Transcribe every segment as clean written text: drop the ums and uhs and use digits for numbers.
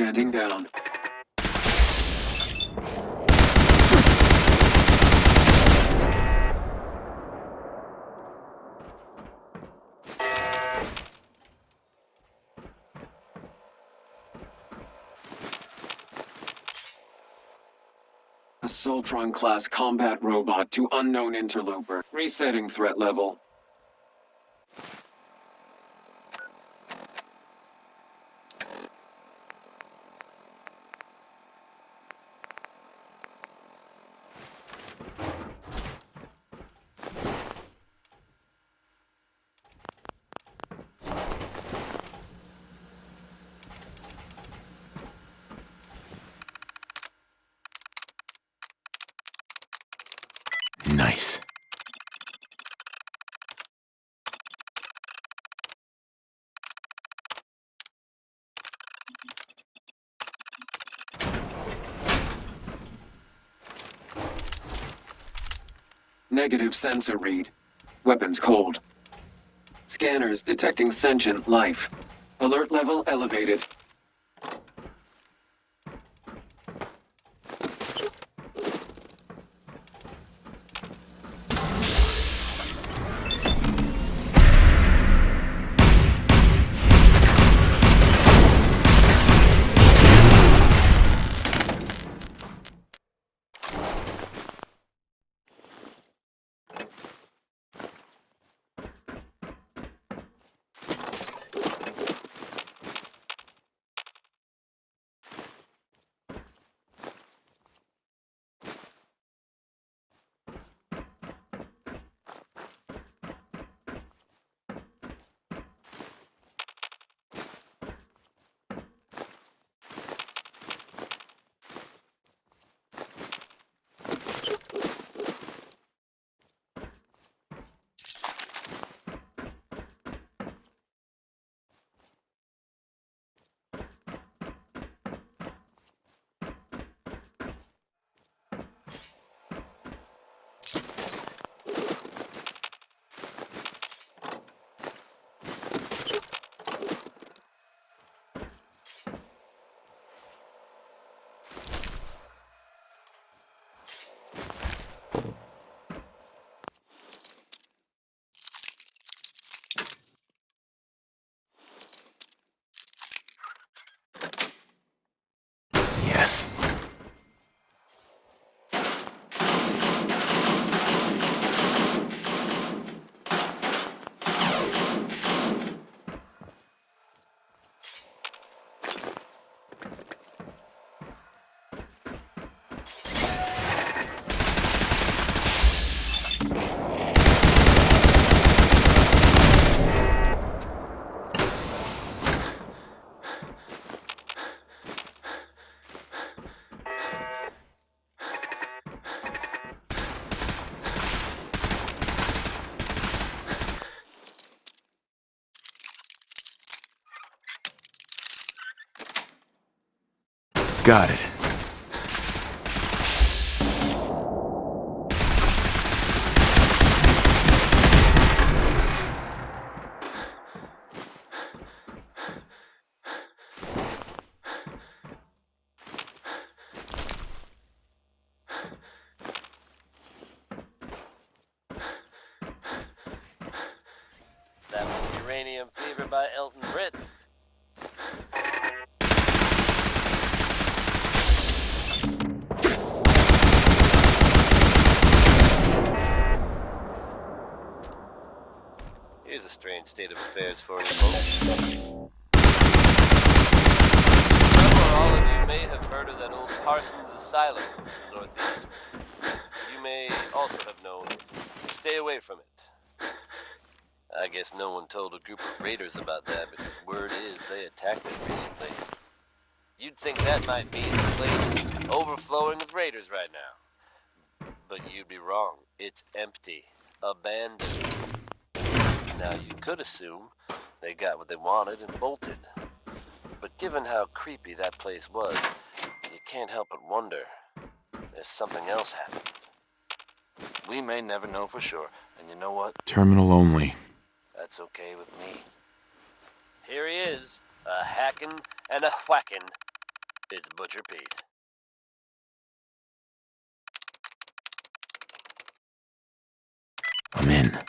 standing down. A Soltron-class combat robot to unknown interloper. Resetting threat level. Nice. Negative sensor read. Weapons cold. Scanners detecting sentient life. Alert level elevated. Yes. Got it. That was Uranium Fever by Elton Britt. Here's a strange state of affairs for you folks. All of you may have heard of that old Parsons Asylum in the Northeast. You may also have known to stay away from it. I guess no one told a group of raiders about that because word is they attacked it recently. You'd think that might mean the place is overflowing with raiders right now. But you'd be wrong. It's empty. Abandoned. Now you could assume they got what they wanted and bolted. But given how creepy that place was, you can't help but wonder if something else happened. We may never know for sure, and you know what? Terminal only. That's okay with me. Here he is, a hackin' and a whackin', It's Butcher Pete. I'm in.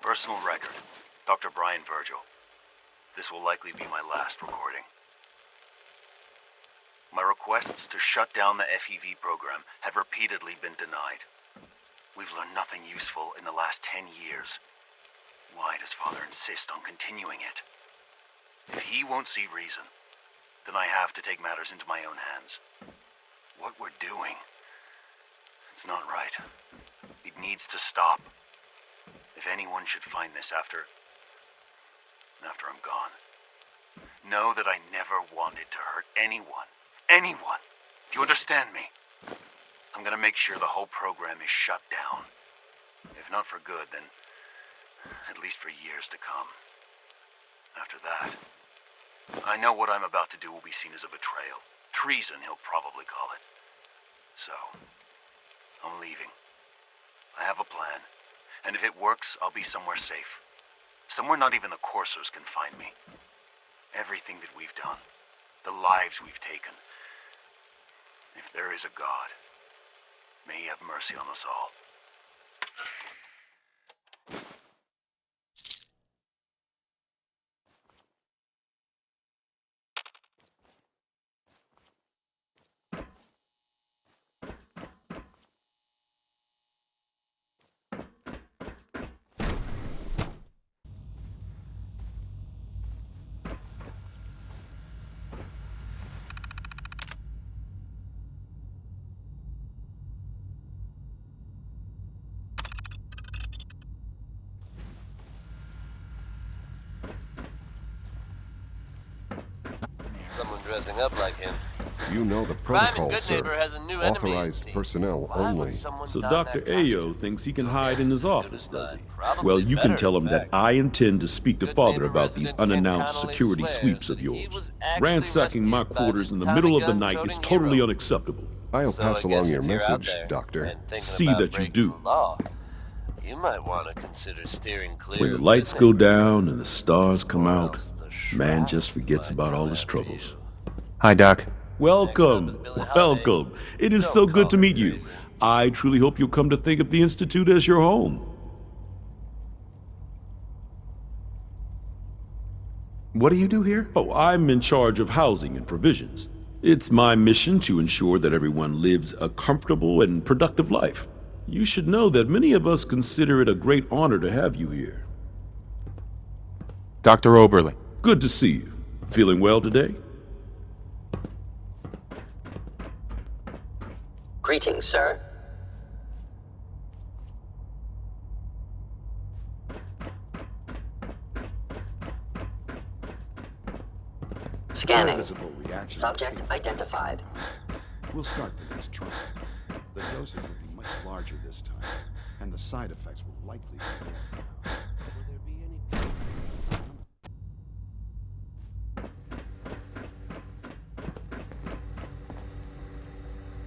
Personal record, Dr. Brian Virgil. This will likely be my last recording. My requests to shut down the FEV program have repeatedly been denied. We've learned nothing useful in the last 10 years. Why does Father insist on continuing it? If he won't see reason, then I have to take matters into my own hands. What we're doing, it's not right. It needs to stop. If anyone should find this after I'm gone, know that I never wanted to hurt anyone. Anyone! Do you understand me? I'm gonna make sure the whole program is shut down. If not for good, then at least for years to come. After that, I know what I'm about to do will be seen as a betrayal. Treason, he'll probably call it. So, I'm leaving. I have a plan. And if it works, I'll be somewhere safe. Somewhere not even the coursers can find me. Everything that we've done, the lives we've taken. If there is a God, may he have mercy on us all. Someone dressing up like him. You know the Crime in protocol, Good Neighbor sir. has a new enemy. Authorized it seems. personnel Why would only. someone So don Dr. that costume? Ayo thinks he can hide in his office, does he? Probably Well, you can better, tell in him that fact. I intend to speak to Good Father Neighbor about these resident Ken unannounced Connolly security swears sweeps of that he yours. was actually Ransacking my rescued by quarters the in the Tommy middle of the gun night is toting totally hero. unacceptable. I'll So pass I guess along your if you're out message, there Doctor. and thinking See about that you breaking do. the law, you might want to consider steering clear When the of lights Good go Neighbor, down and the stars come or out, else the man shroud just forgets might about all come his after troubles. you. Hi, Doc. Welcome, Billie Holiday. welcome. It is Don't so good call to her meet you. crazy. I truly hope you'll come to think of the Institute as your home. What do you do here? Oh, I'm in charge of housing and provisions. It's my mission to ensure that everyone lives a comfortable and productive life. You should know that many of us consider it a great honor to have you here. Dr. Oberly. Good to see you. Feeling well today? Greetings, sir. Scanning. Visible reaction. Subject identified. We'll start the next trial. The dosage will be much larger this time, and the side effects will likely be more pronounced. Will there be any...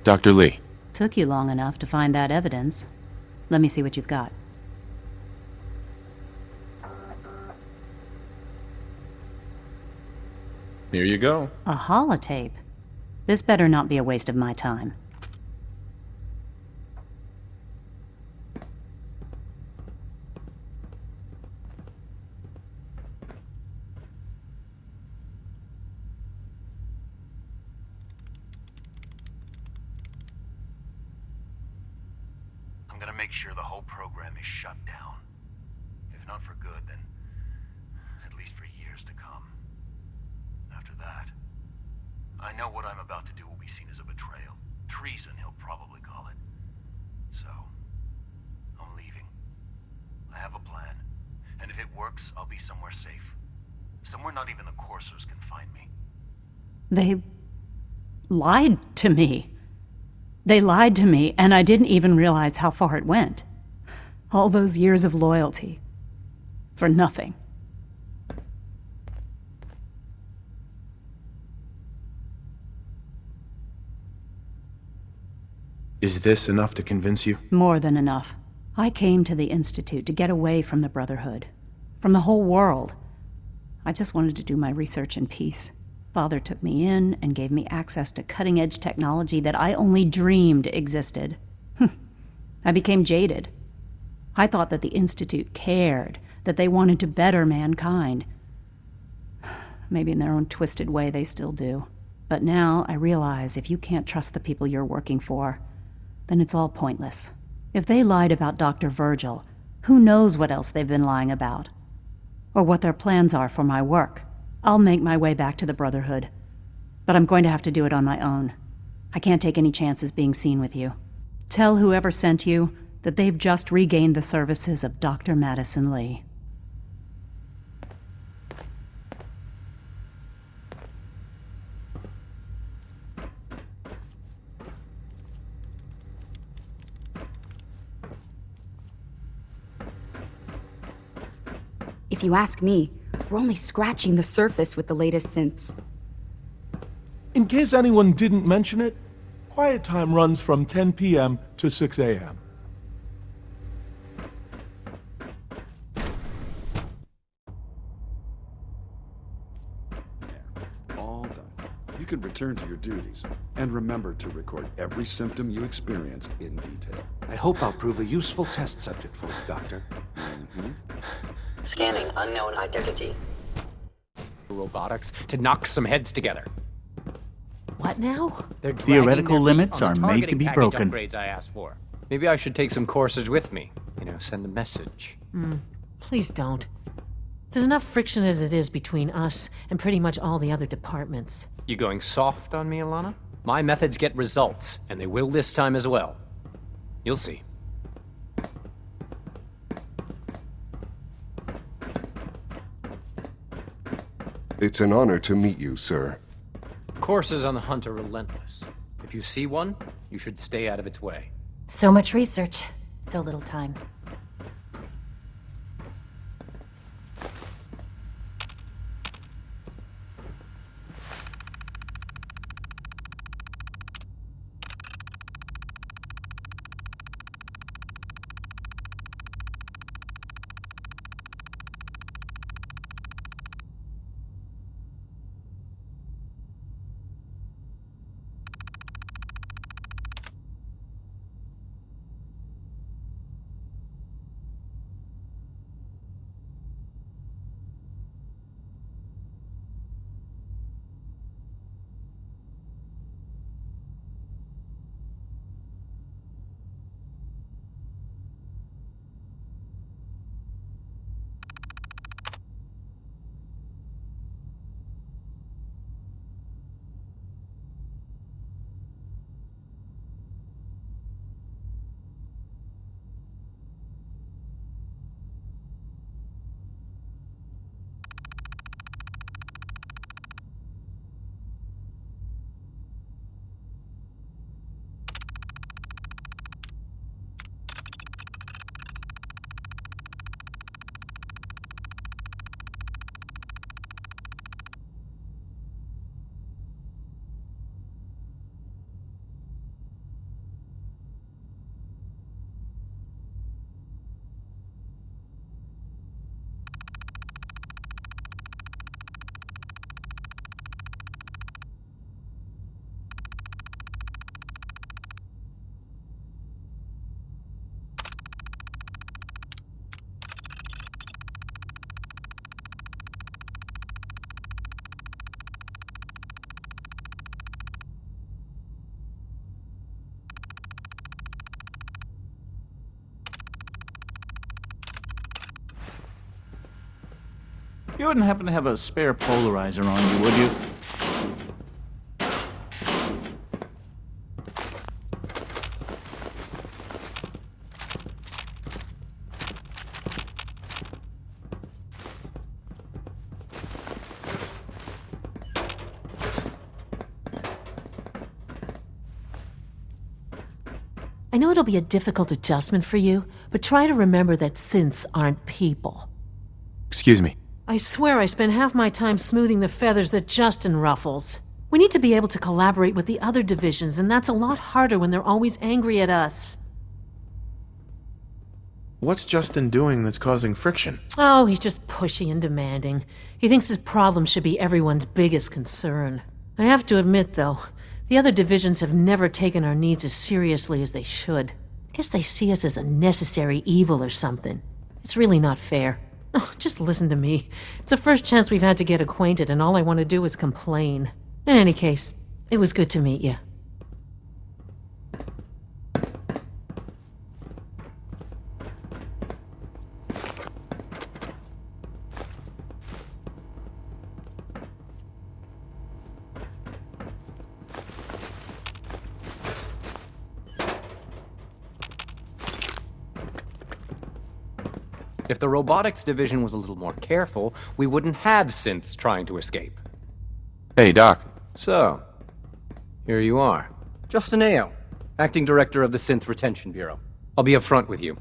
Dr. Lee. Took you long enough to find that evidence. Let me see what you've got. Here you go. A holotape? This better not be a waste of my time. I'm gonna make sure the whole program is shut down. If not for good, then at least for years to come. After that, I know what I'm about to do will be seen as a betrayal. Treason, he'll probably call it. So, I'm leaving. I have a plan. And if it works, I'll be somewhere safe. Somewhere not even the coursers can find me. They lied to me. They lied to me, and I didn't even realize how far it went. All those years of loyalty. For nothing. Is this enough to convince you? More than enough. I came to the Institute to get away from the Brotherhood. From the whole world. I just wanted to do my research in peace. Father took me in and gave me access to cutting-edge technology that I only dreamed existed. I became jaded. I thought that the Institute cared, that they wanted to better mankind. Maybe in their own twisted way they still do. But now I realize if you can't trust the people you're working for, then it's all pointless. If they lied about Dr. Virgil, who knows what else they've been lying about? Or what their plans are for my work. I'll make my way back to the Brotherhood. But I'm going to have to do it on my own. I can't take any chances being seen with you. Tell whoever sent you that they've just regained the services of Dr. Madison Lee. If you ask me, we're only scratching the surface with the latest synths. In case anyone didn't mention it, quiet time runs from 10 p.m. to 6 a.m. There. All done. You can return to your duties. And remember to record every symptom you experience in detail. I hope I'll prove a useful test subject for you, Doctor. Scanning unknown identity. Robotics to knock some heads together. What now? They're Theoretical dragging their feet limits on the are made to targeting be package broken. Upgrades I asked for. Maybe I should take some courses with me. Send a message. Please don't. There's enough friction as it is between us and pretty much all the other departments. You going soft on me, Alana? My methods get results, and they will this time as well. You'll see. It's an honor to meet you, sir. Coursers on the hunt are relentless. If you see one, you should stay out of its way. So much research, so little time. You wouldn't happen to have a spare polarizer on you, would you? I know it'll be a difficult adjustment for you, but try to remember that synths aren't people. Excuse me. I swear I spend half my time smoothing the feathers that Justin ruffles. We need to be able to collaborate with the other divisions, and that's a lot harder when they're always angry at us. What's Justin doing that's causing friction? Oh, he's just pushy and demanding. He thinks his problem should be everyone's biggest concern. I have to admit, though, the other divisions have never taken our needs as seriously as they should. I guess they see us as a necessary evil or something. It's really not fair. Oh, just listen to me. It's the first chance we've had to get acquainted, and all I want to do is complain. In any case, it was good to meet you. If the robotics division was a little more careful, we wouldn't have synths trying to escape. Hey, Doc. So, here you are. Justin Ayo, acting director of the Synth Retention Bureau. I'll be upfront with you.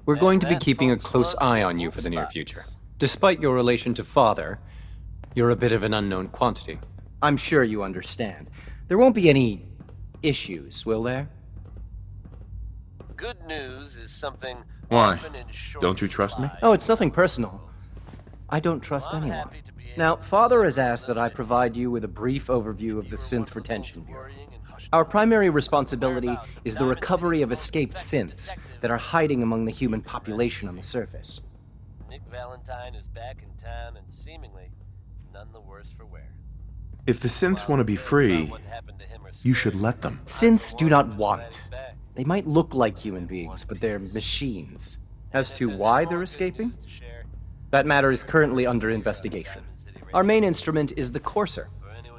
We're going to be keeping a close eye on you for the near future. Despite your relation to Father, you're a bit of an unknown quantity. I'm sure you understand. There won't be any issues, will there? Good news is something Why? often in short Don't you trust me? supply. Oh, it's nothing personal. I don't trust anyone. Now, Father has asked that I provide you with a brief overview of the Synth Retention Bureau. Our primary responsibility is the recovery of escaped synths that are hiding among the human population on the surface. Nick Valentine is back in town and seemingly none the worse for wear. If the synths want to be free, you should let them. Synths do not want. They might look like human beings, but they're machines. As to why they're escaping? That matter is currently under investigation. Our main instrument is the Courser,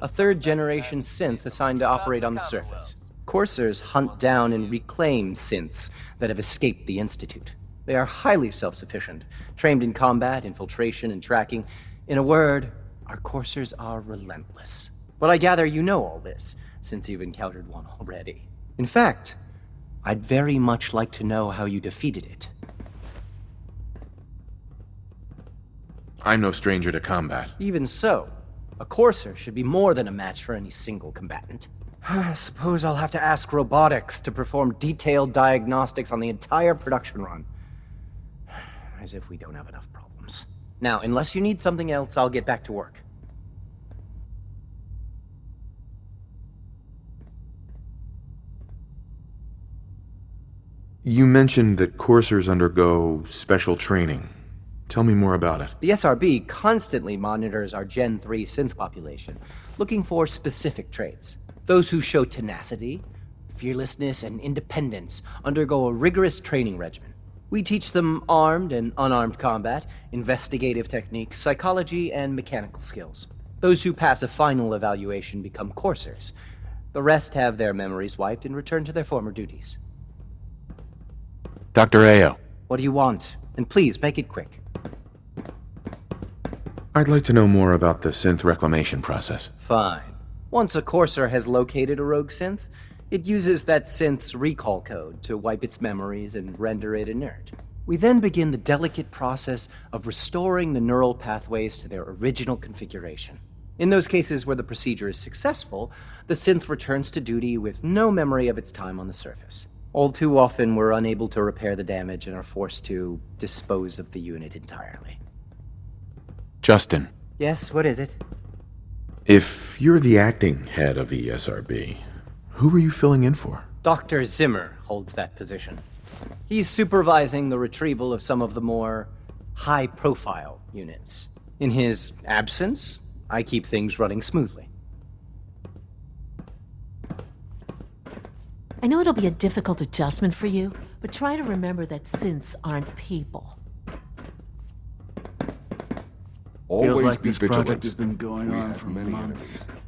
a third-generation synth assigned to operate on the surface. Coursers hunt down and reclaim synths that have escaped the Institute. They are highly self-sufficient, trained in combat, infiltration, and tracking. In a word, our Coursers are relentless. But I gather you know all this, since you've encountered one already. In fact, I'd very much like to know how you defeated it. I'm no stranger to combat. Even so, a courser should be more than a match for any single combatant. I suppose I'll have to ask robotics to perform detailed diagnostics on the entire production run. As if we don't have enough problems. Now, unless you need something else, I'll get back to work. You mentioned that coursers undergo special training. Tell me more about it. The SRB constantly monitors our Gen 3 synth population, looking for specific traits. Those who show tenacity, fearlessness, and independence undergo a rigorous training regimen. We teach them armed and unarmed combat, investigative techniques, psychology, and mechanical skills. Those who pass a final evaluation become coursers. The rest have their memories wiped and return to their former duties. Dr. Ayo. What do you want? And please, make it quick. I'd like to know more about the synth reclamation process. Fine. Once a courser has located a rogue synth, it uses that synth's recall code to wipe its memories and render it inert. We then begin the delicate process of restoring the neural pathways to their original configuration. In those cases where the procedure is successful, the synth returns to duty with no memory of its time on the surface. All too often, we're unable to repair the damage and are forced to dispose of the unit entirely. Justin. Yes, what is it? If you're the acting head of the SRB, who are you filling in for? Dr. Zimmer holds that position. He's supervising the retrieval of some of the more high-profile units. In his absence, I keep things running smoothly. I know it'll be a difficult adjustment for you, but try to remember that synths aren't people. Always Feels like be this vigilant. project has been going We on have for many months. enemies.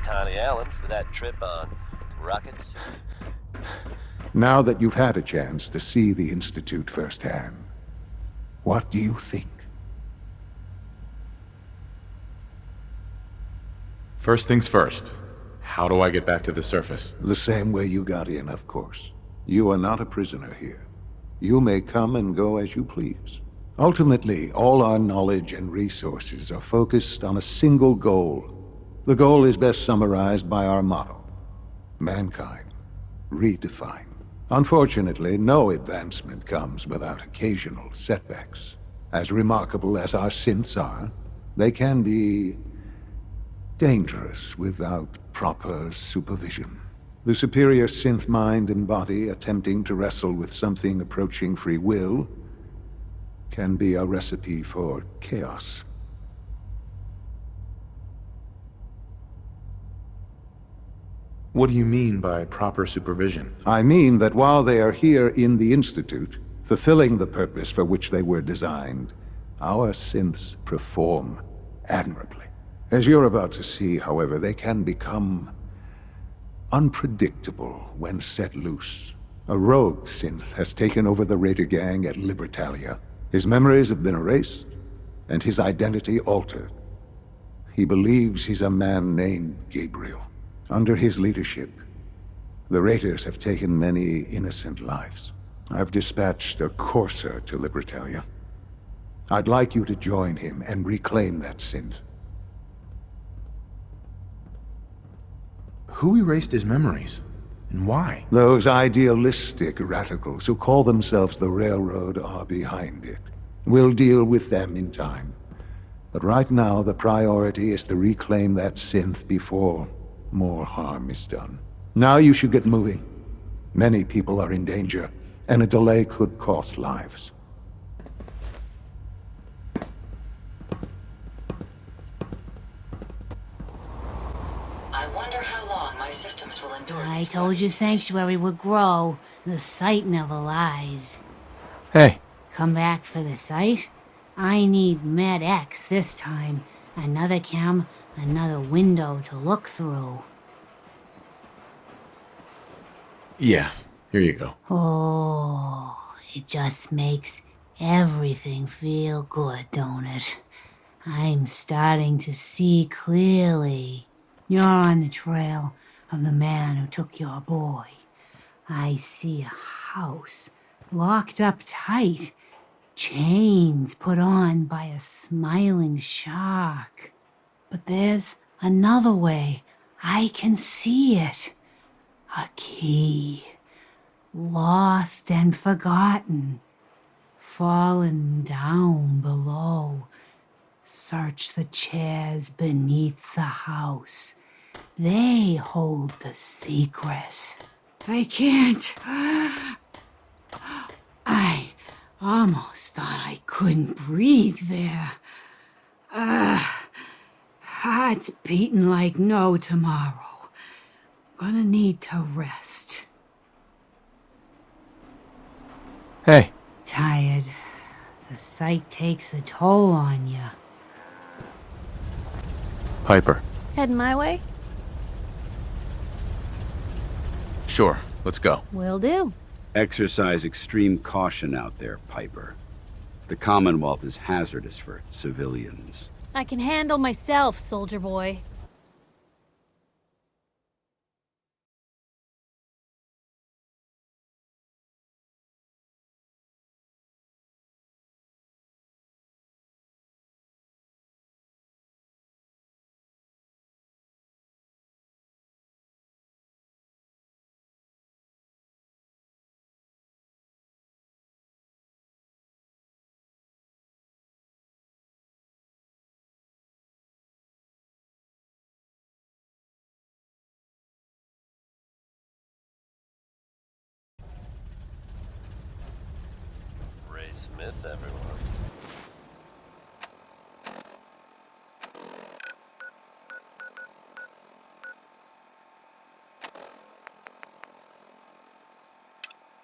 Connie Allen for that trip on Rocket City. Now that you've had a chance to see the Institute firsthand, what do you think? First things first. How do I get back to the surface? The same way you got in, of course. You are not a prisoner here. You may come and go as you please. Ultimately, all our knowledge and resources are focused on a single goal. The goal is best summarized by our motto: mankind, redefined. Unfortunately, no advancement comes without occasional setbacks. As remarkable as our synths are, they can be dangerous without proper supervision. The superior synth mind and body attempting to wrestle with something approaching free will can be a recipe for chaos. What do you mean by proper supervision? I mean that while they are here in the Institute, fulfilling the purpose for which they were designed, our synths perform admirably. As you're about to see, however, they can become unpredictable when set loose. A rogue synth has taken over the Raider gang at Libertalia. His memories have been erased, and his identity altered. He believes he's a man named Gabriel. Under his leadership, the Raiders have taken many innocent lives. I've dispatched a courser to Libertalia. I'd like you to join him and reclaim that synth. Who erased his memories? And why? Those idealistic radicals who call themselves the Railroad are behind it. We'll deal with them in time. But right now, the priority is to reclaim that synth before more harm is done. Now you should get moving. Many people are in danger, and a delay could cost lives. I wonder how long my systems will endure. I told you Sanctuary would grow. The site never lies. Hey. Come back for the site? I need Med X this time. Another cam, another window to look through. Yeah, here you go. Oh, it just makes everything feel good, don't it? I'm starting to see clearly. You're on the trail of the man who took your boy. I see a house locked up tight, chains put on by a smiling shark. But there's another way. I can see it. A key. Lost and forgotten. Fallen down below. Search the chairs beneath the house. They hold the secret. I can't. I almost thought I couldn't breathe there. Heart's beating like no tomorrow. Gonna need to rest. Hey. Tired. The sight takes a toll on you. Piper. Heading my way? Sure, let's go. Will do. Exercise extreme caution out there, Piper. The Commonwealth is hazardous for civilians. I can handle myself, soldier boy. Smith, everyone.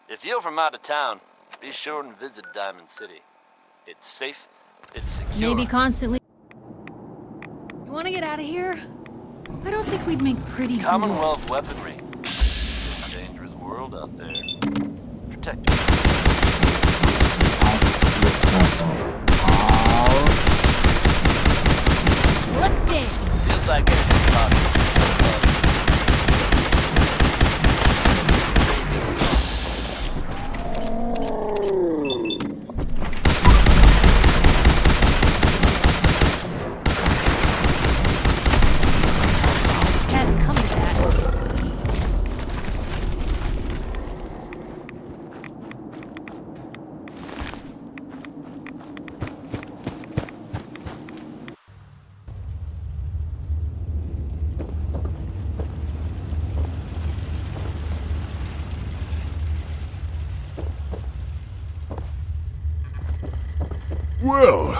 If you're from out of town, be sure and visit Diamond City. It's safe, it's secure. Maybe constantly. You want to get out of here? I don't think we'd make pretty Commonwealth weaponry. It's a dangerous world out there. Protect it. Let's dance! Feels like getting caught. Well,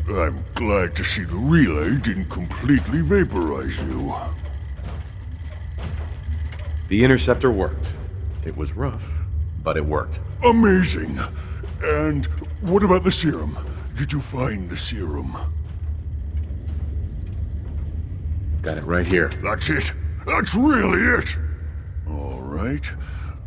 I'm glad to see the relay didn't completely vaporize you. The interceptor worked. It was rough, but it worked. Amazing. And what about the serum? Did you find the serum? Got it right here. That's it. That's really it. All right.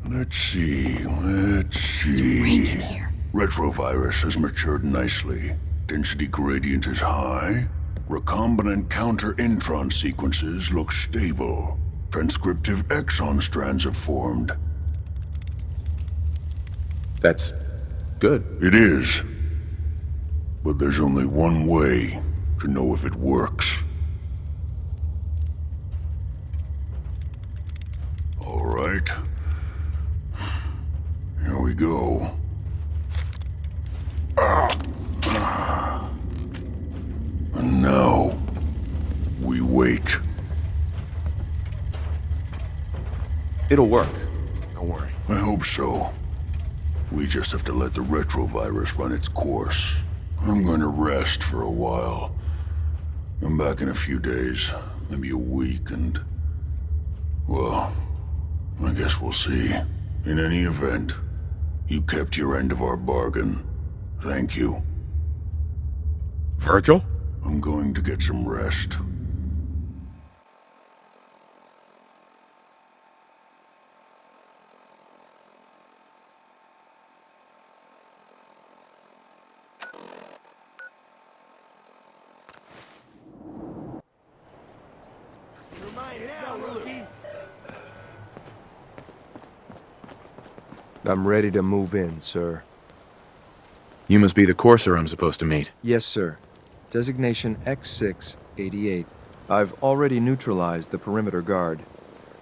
Let's see. It's raining here. Retrovirus has matured nicely. Density gradient is high. Recombinant counter-intron sequences look stable. Transcriptive exon strands have formed. That's good. It is. But there's only one way to know if it works. All right. Here we go. And now, we wait. It'll work. Don't worry. I hope so. We just have to let the retrovirus run its course. I'm going to rest for a while. I'm back in a few days, maybe a week, and... well, I guess we'll see. In any event, you kept your end of our bargain. Thank you. Virgil? I'm going to get some rest. I'm ready to move in, sir. You must be the courser I'm supposed to meet. Yes, sir. Designation X688. I've already neutralized the perimeter guard.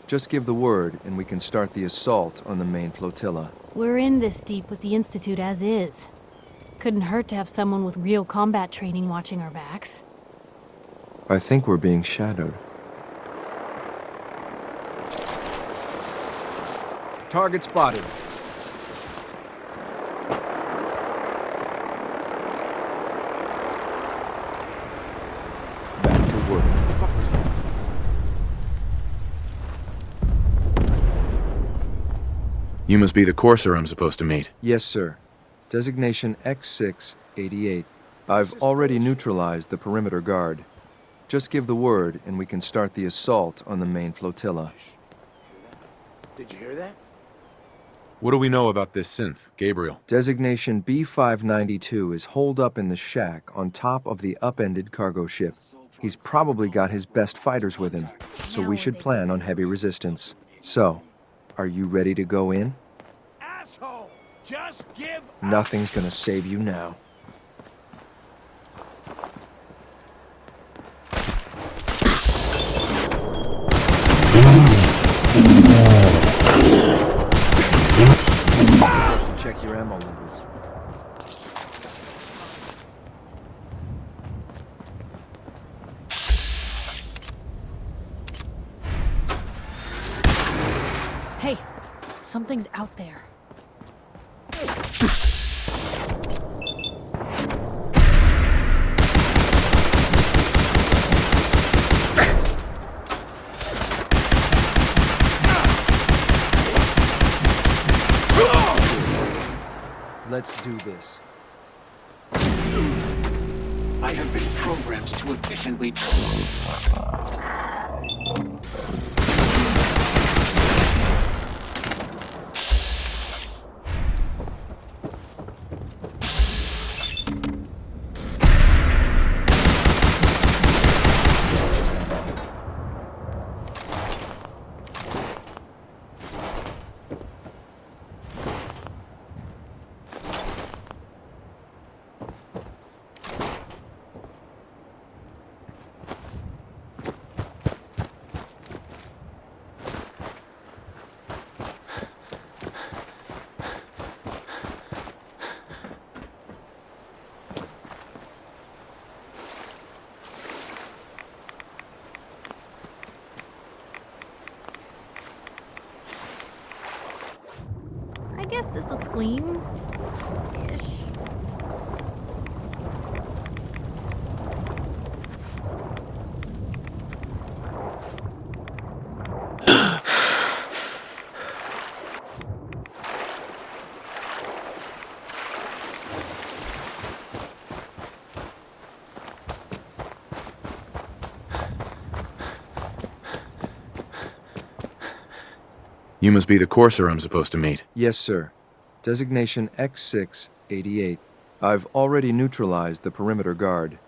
Just give the word, and we can start the assault on the main flotilla. We're in this deep with the Institute as is. Couldn't hurt to have someone with real combat training watching our backs. I think we're being shadowed. Target spotted. Back to work. What the fuck was that? You must be the courser I'm supposed to meet. Yes, sir. Designation X688. I've already neutralized the perimeter guard. Just give the word, and we can start the assault on the main flotilla. Did you hear that? What do we know about this synth, Gabriel? Designation B592 is holed up in the shack on top of the upended cargo ship. He's probably got his best fighters with him, so we should plan on heavy resistance. So, are you ready to go in? Asshole! Just give Nothing's gonna save you now. Check your ammo levels. Hey, something's out there. Let's do this. I have been programmed to efficiently... guess this looks clean. Ish. You must be the courser I'm supposed to meet. Yes, sir. Designation X688. I've already neutralized the perimeter guard.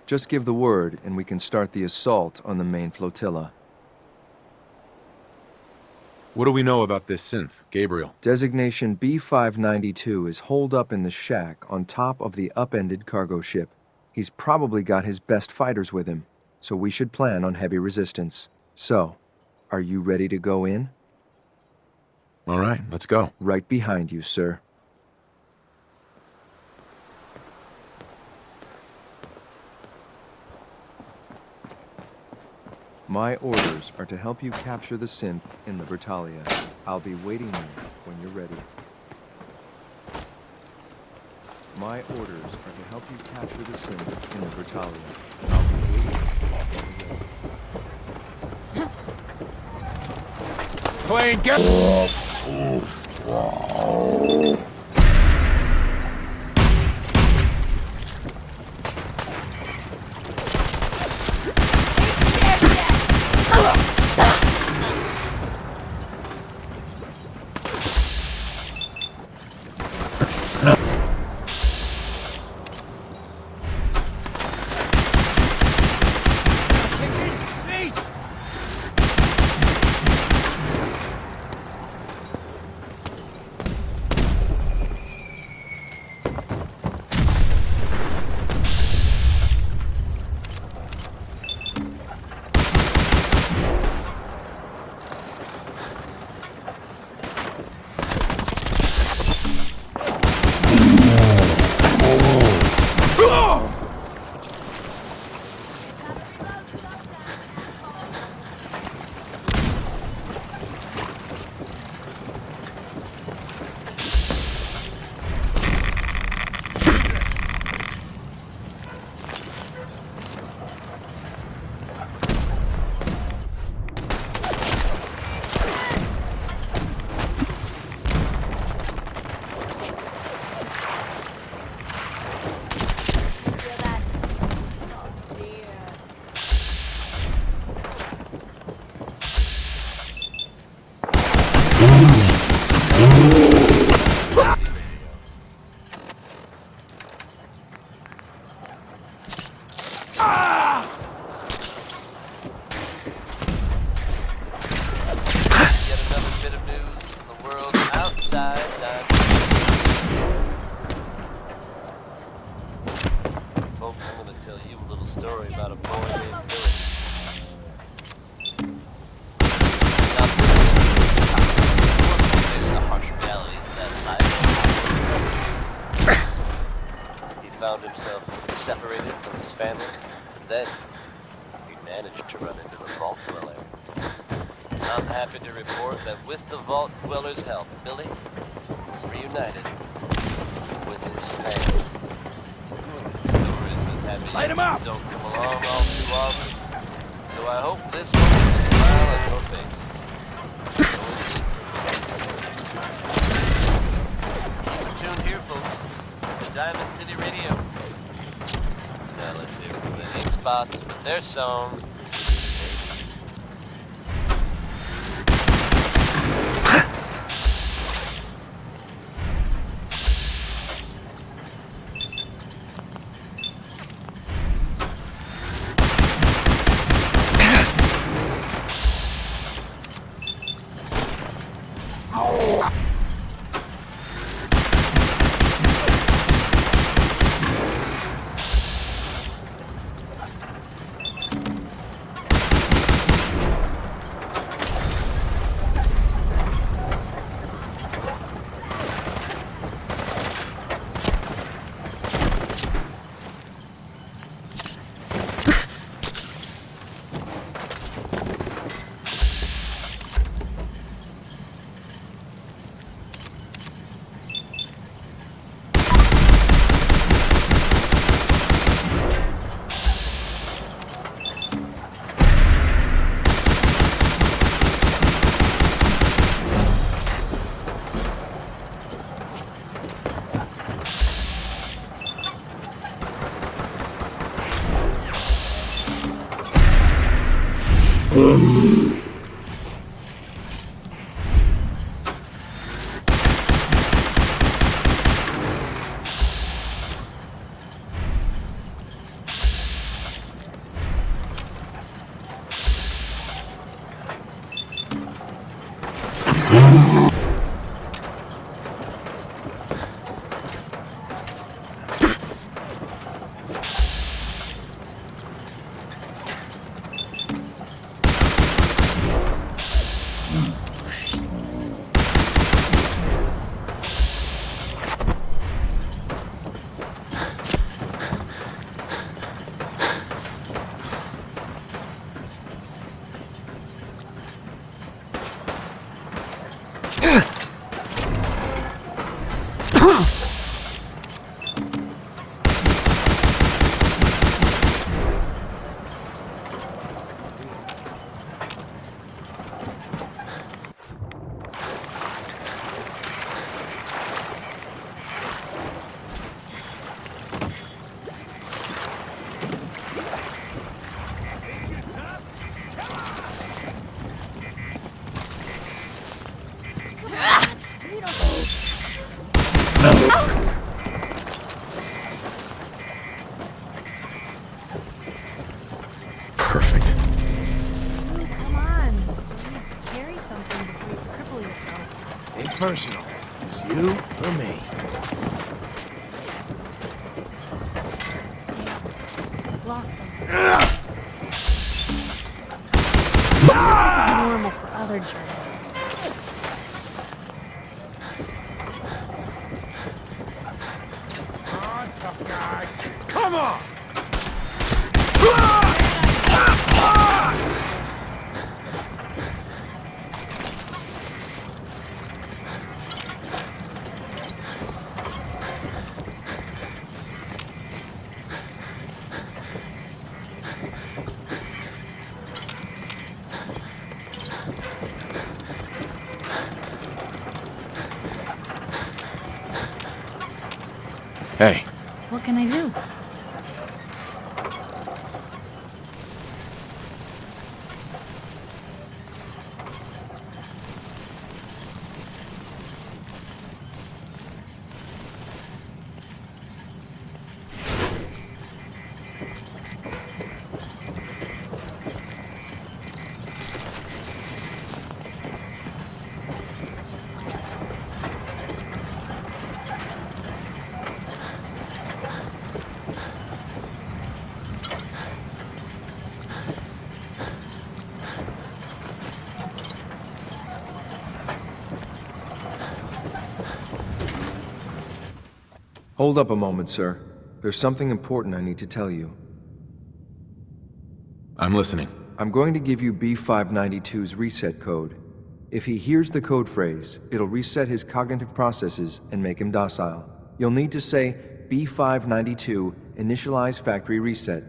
Just give the word and we can start the assault on the main flotilla. What do we know about this synth, Gabriel? Designation B592 is holed up in the shack on top of the upended cargo ship. He's probably got his best fighters with him, so we should plan on heavy resistance. So, are you ready to go in? All right, let's go. Right behind you, sir. My orders are to help you capture the synth in Libertalia. I'll be waiting there when you're ready. My orders are to help you capture the synth in Libertalia. I'll be waiting there when you're ready. Plane, get... Found himself separated from his family. Then, he managed to run into the Vault Dweller. I'm happy to report that with the Vault Dweller's help, Billy was reunited with his family. Stories with happy Light 'em up! don't come along all too often, so I hope this one will smile on your face. Keep it tuned here, folks. Diamond City Radio. Now let's hear it for the Ink Spots with their song. Perfect. Come on. Carry something before you cripple yourself. Ain't personal. It's you or me. Lost him. This is normal for other journalists. Come on, tough guy. Come on! Hey, What can I do? Hold up a moment, sir. There's something important I need to tell you. I'm listening. I'm going to give you B592's reset code. If he hears the code phrase, it'll reset his cognitive processes and make him docile. You'll need to say B592 initialize factory reset,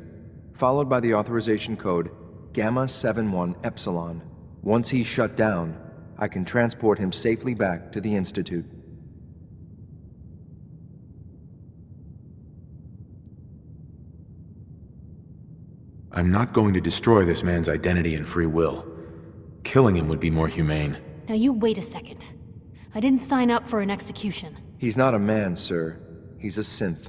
followed by the authorization code Gamma 71 Epsilon. Once he's shut down, I can transport him safely back to the Institute. I'm not going to destroy this man's identity and free will. Killing him would be more humane. Now you wait a second. I didn't sign up for an execution. He's not a man, sir. He's a synth.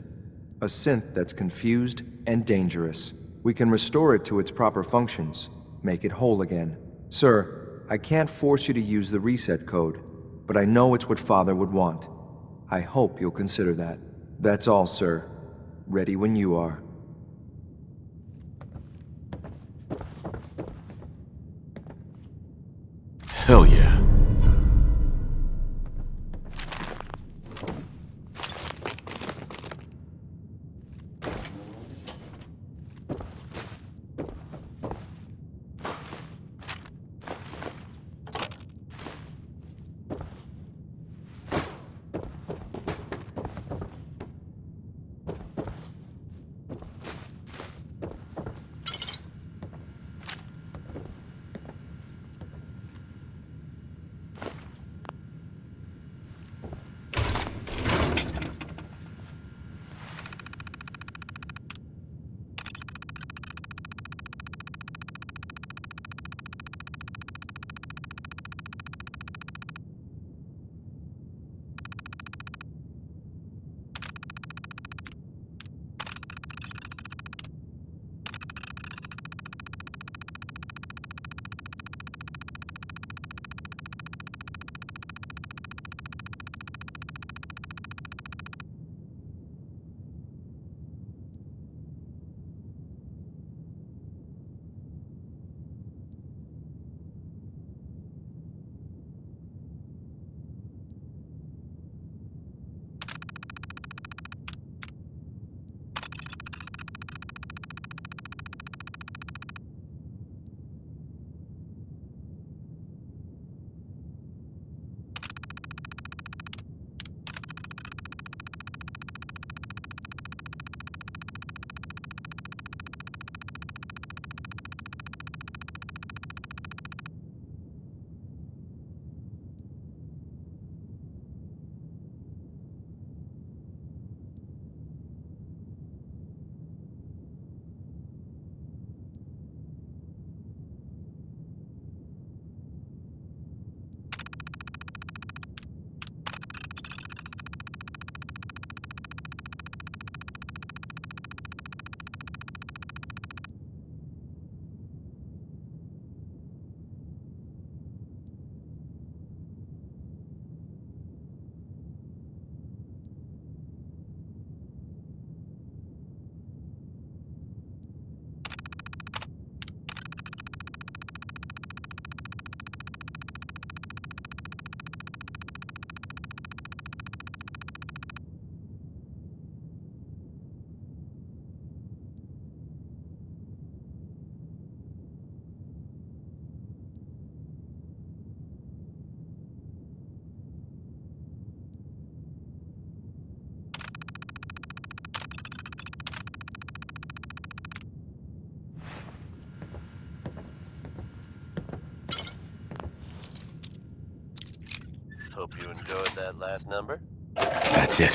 A synth that's confused and dangerous. We can restore it to its proper functions, make it whole again. Sir, I can't force you to use the reset code, but I know it's what Father would want. I hope you'll consider that. That's all, sir. Ready when you are. Hell yeah. Hope you enjoyed that last number. That's it.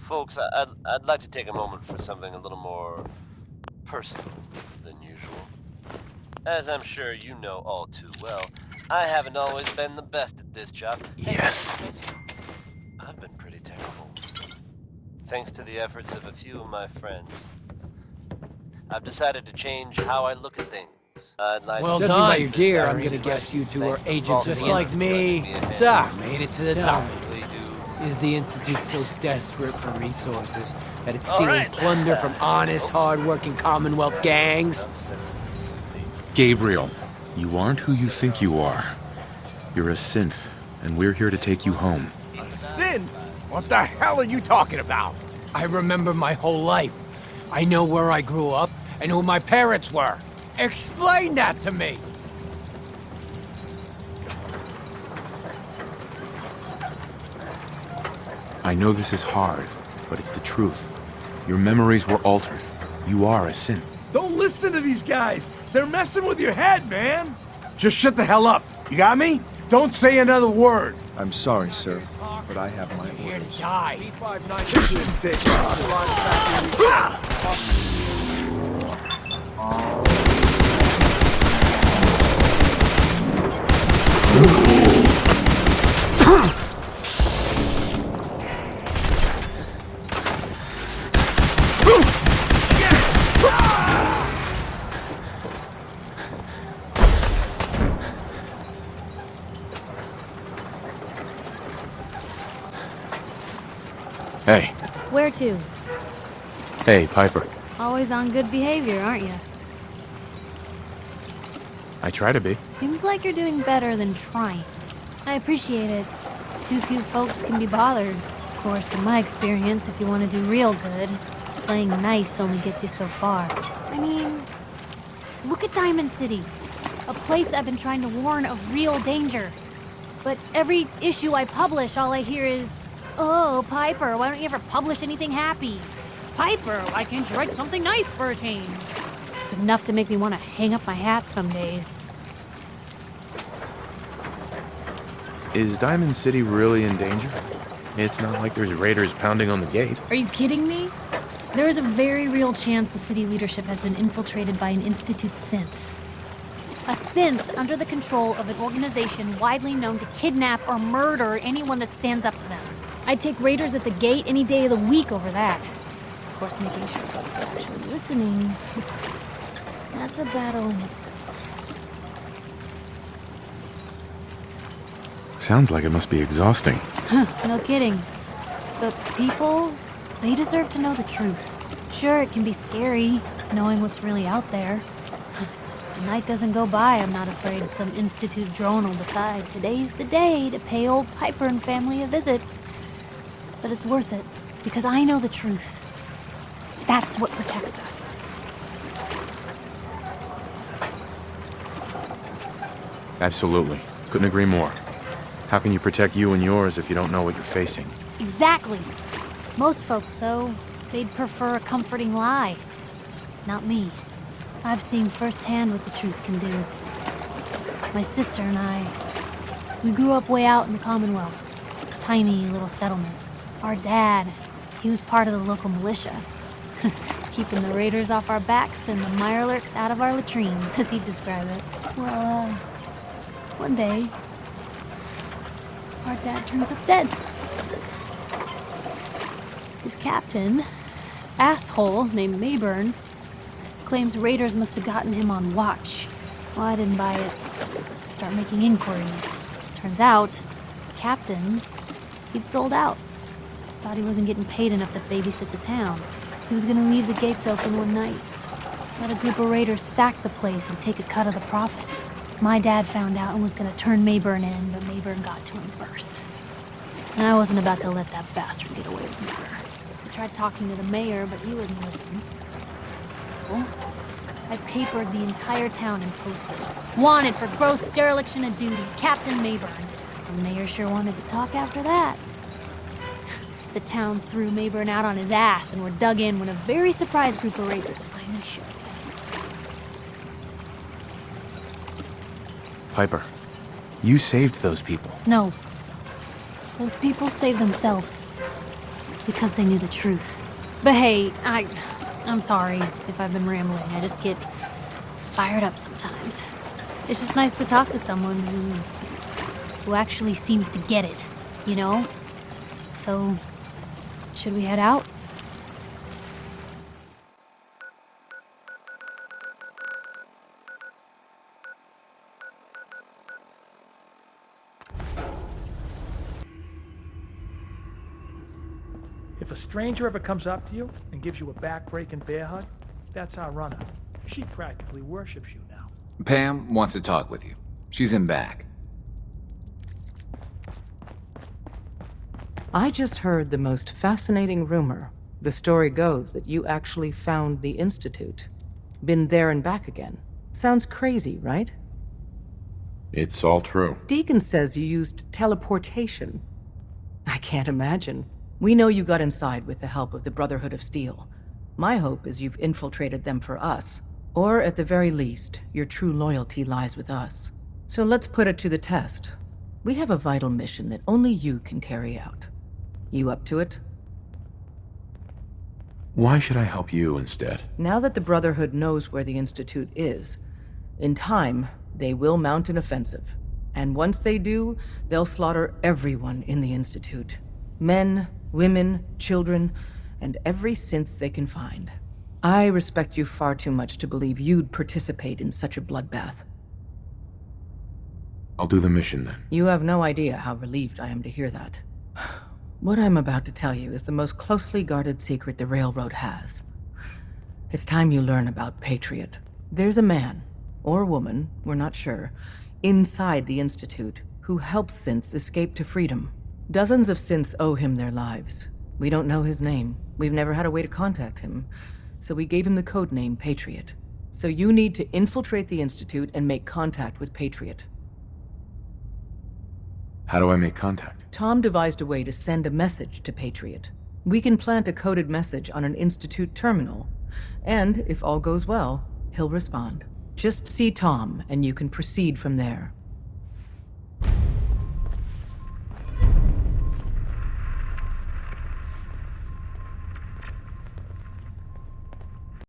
Folks, I'd like to take a moment for something a little more personal than usual. As I'm sure you know all too well, I haven't always been the best at this job. Yes. I've been pretty terrible. Thanks to the efforts of a few of my friends, I've decided to change how I look at things. I'd like Well to done. By your gear, I'm gonna guess you two are agents just like me. So, made it to the top. Is the Institute so desperate for resources that it's stealing plunder from honest, hard-working Commonwealth gangs? Gabriel, you aren't who you think you are. You're a synth, and we're here to take you home. Sin? What the hell are you talking about? I remember my whole life. I know where I grew up and who my parents were. Explain that to me! I know this is hard, but it's the truth. Your memories were altered. You are a synth. Don't listen to these guys. They're messing with your head, man. Just shut the hell up. You got me? Don't say another word. I'm sorry, sir, but I have my Here orders. to die. This shouldn't take Hey. Where to? Hey, Piper. Always on good behavior, aren't you? I try to be. Seems like you're doing better than trying. I appreciate it. Too few folks can be bothered. Of course, in my experience, if you want to do real good, playing nice only gets you so far. I mean, look at Diamond City. A place I've been trying to warn of real danger. But every issue I publish, all I hear is, "Oh, Piper, why don't you ever publish anything happy? Piper, why can't you write something nice for a change?" It's enough to make me want to hang up my hat some days. Is Diamond City really in danger? It's not like there's raiders pounding on the gate. Are you kidding me? There is a very real chance the city leadership has been infiltrated by an Institute synth. A synth under the control of an organization widely known to kidnap or murder anyone that stands up to them. I'd take raiders at the gate any day of the week over that. Of course, making sure folks are actually listening. That's a battle in itself. Sounds like it must be exhausting. No kidding. But people, they deserve to know the truth. Sure, it can be scary, knowing what's really out there. The night doesn't go by, I'm not afraid some Institute drone will decide today's the day to pay old Piper and family a visit. But it's worth it, because I know the truth. That's what protects us. Absolutely. Couldn't agree more. How can you protect you and yours if you don't know what you're facing? Exactly. Most folks, though, they'd prefer a comforting lie. Not me. I've seen firsthand what the truth can do. My sister and I, we grew up way out in the Commonwealth. A tiny little settlement. Our dad, he was part of the local militia. Keeping the raiders off our backs and the mirelurks out of our latrines, as he'd describe it. Well, one day, our dad turns up dead. His captain, asshole named Mayburn, claims raiders must have gotten him on watch. Well, I didn't buy it. I start making inquiries. Turns out, the captain, he'd sold out. Thought he wasn't getting paid enough to babysit the town. He was gonna leave the gates open one night. Let a group of raiders sack the place and take a cut of the profits. My dad found out and was gonna turn Mayburn in, but Mayburn got to him first. And I wasn't about to let that bastard get away with murder. I tried talking to the mayor, but he wouldn't listen. So, I papered the entire town in posters. Wanted for gross dereliction of duty, Captain Mayburn. The mayor sure wanted to talk after that. the town threw Mayburn out on his ass and were dug in when a very surprised group of raiders finally showed. Piper, you saved those people. No. Those people saved themselves. Because they knew the truth. But hey, I'm sorry if I've been rambling. I just get fired up sometimes. It's just nice to talk to someone who actually seems to get it, you know? So, should we head out? If a stranger ever comes up to you and gives you a back-breaking bear hug, that's our runner. She practically worships you now. Pam wants to talk with you. She's in back. I just heard the most fascinating rumor. The story goes that you actually found the Institute. Been there and back again. Sounds crazy, right? It's all true. Deacon says you used teleportation. I can't imagine. We know you got inside with the help of the Brotherhood of Steel. My hope is you've infiltrated them for us. Or at the very least, your true loyalty lies with us. So let's put it to the test. We have a vital mission that only you can carry out. You up to it? Why should I help you instead? Now that the Brotherhood knows where the Institute is, in time, they will mount an offensive. And once they do, they'll slaughter everyone in the Institute. Men, women, children, and every synth they can find. I respect you far too much to believe you'd participate in such a bloodbath. I'll do the mission then. You have no idea how relieved I am to hear that. What I'm about to tell you is the most closely guarded secret the Railroad has. It's time you learn about Patriot. There's a man, or woman, we're not sure, inside the Institute who helps synths escape to freedom. Dozens of synths owe him their lives. We don't know his name. We've never had a way to contact him. So we gave him the codename Patriot. So you need to infiltrate the Institute and make contact with Patriot. How do I make contact? Tom devised a way to send a message to Patriot. We can plant a coded message on an Institute terminal. And, if all goes well, he'll respond. Just see Tom, and you can proceed from there.